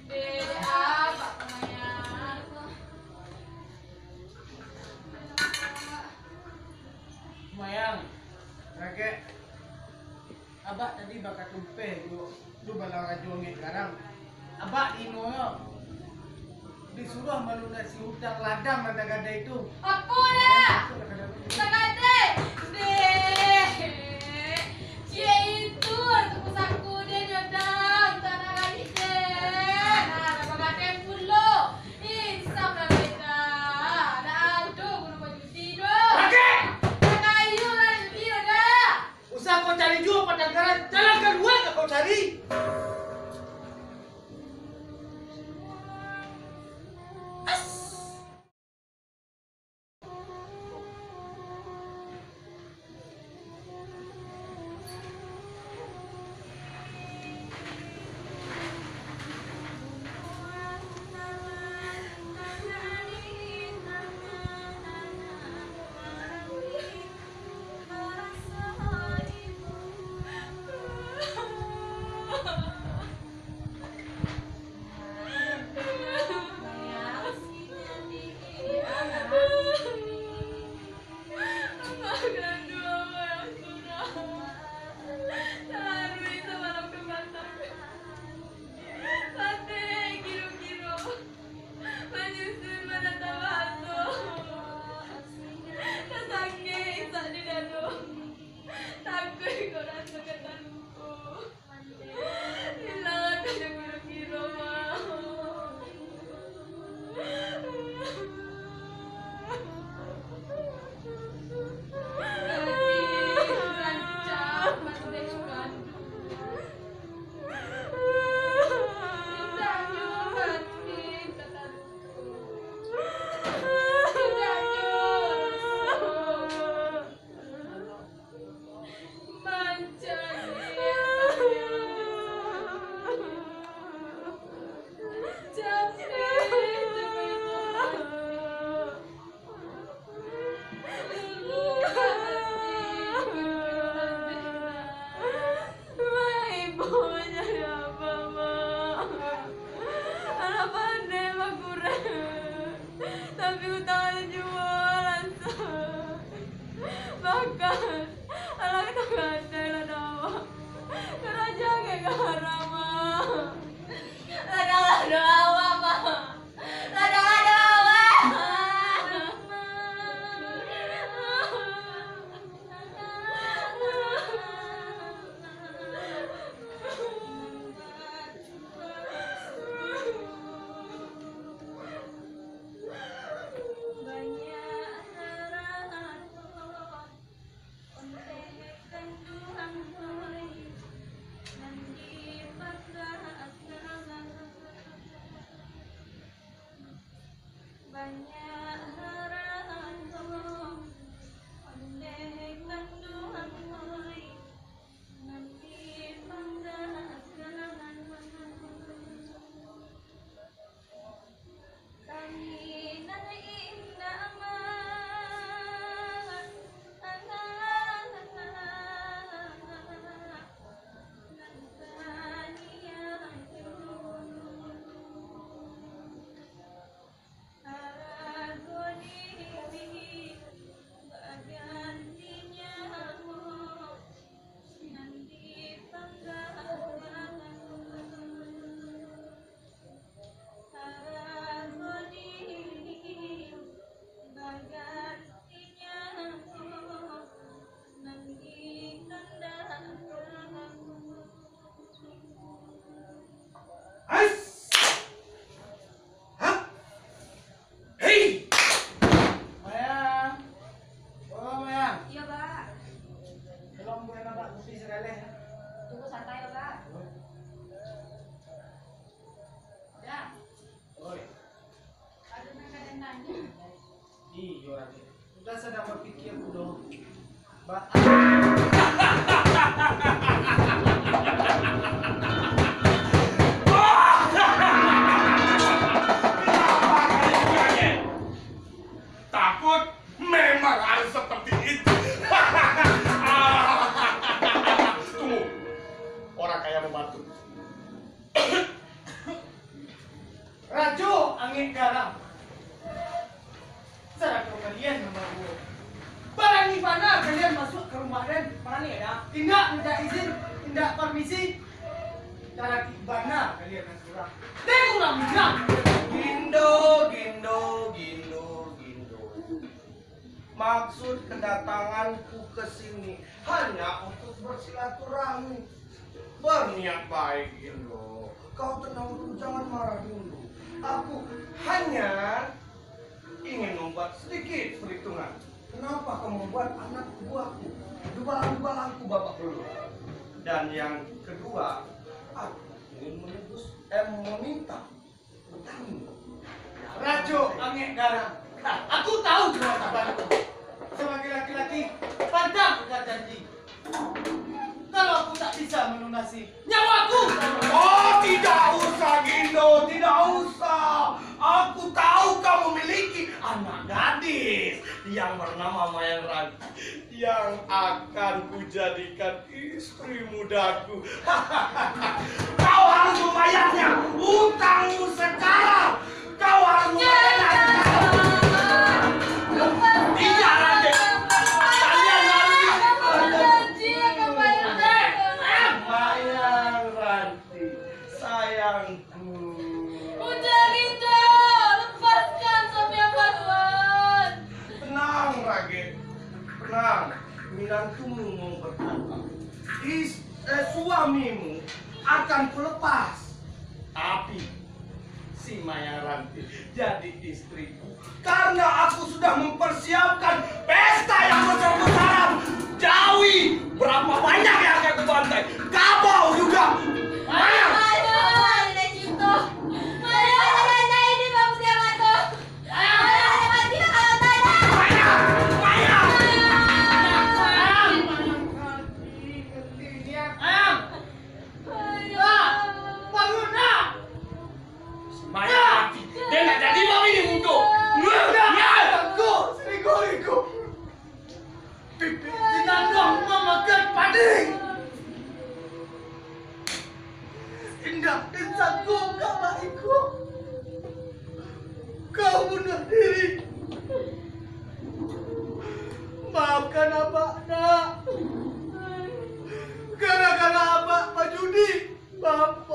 Dede apa namanya? Mayang, kakek, abak tadi bakat tumpe, du balang ajonge garang. Abak di noyo, disuruh melunasi si hutang ladang gada-gada itu. Apa ya? Sagade, deh, cie itu untuk pusatku dia nyodang tanah lagi deh. Nah, bagate pulo, insaf lah beda. Nah, aduh, guru baju tidur. Kakek! Kayu lah tidur dah. Usah kau cari juga pada jalan kedua tak kau cari. Udah sedang berpikir dulu. Takut memang harus seperti itu. Tunggu, orang kaya membantu. angin garam. Serah kalian membawa. Barang di mana kalian masuk ke rumah dan mana nih ada? Tidak izin, tidak permisi. Cara di mana kalian masuk? Tengok ulang bilang. Gindo. Maksud kedatanganku ke sini hanya untuk bersilaturahmi. Berniat baik, Gindo. Kau tenang dulu, jangan marah dulu. Aku hanya ingin membuat sedikit perhitungan. Kenapa kau membuat anak buahku? Dubalang-dubalangku babak belur. Dan yang kedua, aku ingin meminta utangmu. Rajo angin garam. Aku tahu jawabanku. Sebagai laki-laki, pandang pegang janji. Kalau aku tak bisa melunasi nyawaku. Oh, tidak usah, Gindo, tidak usah. Aku tahu kau memiliki anak gadis yang bernama Mayang Ranti yang akan kujadikan istri mudaku. Kau harus membayarnya utangmu sekarang. Kau harus membayarnya sekarang. Tidak, Raden. Kalian harus Janji akan bayar. Mayang Ranti, sayangku. Udah gitu, lepaskan suami Abang. Tenang, Raden. Tenang. Minantumu mau berkata, suamimu akan kulepas. Tapi si Mayang Ranti jadi istriku karena aku sudah mempersiapkan pesta yang besar-besaran. Jawi berapa banyak yang akan kubantai, kabau juga. Mayang, Ayo, nenek Cinta. Ayo, nenek ini bagus yang aku. Ayo, nenek tidak kalau tanya. Mayang, Mayang. Bangun nak. Mayang Ranti, dia nggak jadi babi ini untuk. Aku selingkuh. Pipi jenazah memakan pading. Indah desaku kabaiku. Kau bunuh diri. Maafkan abak nak. Gara-gara abak Pak Judi. Maaf.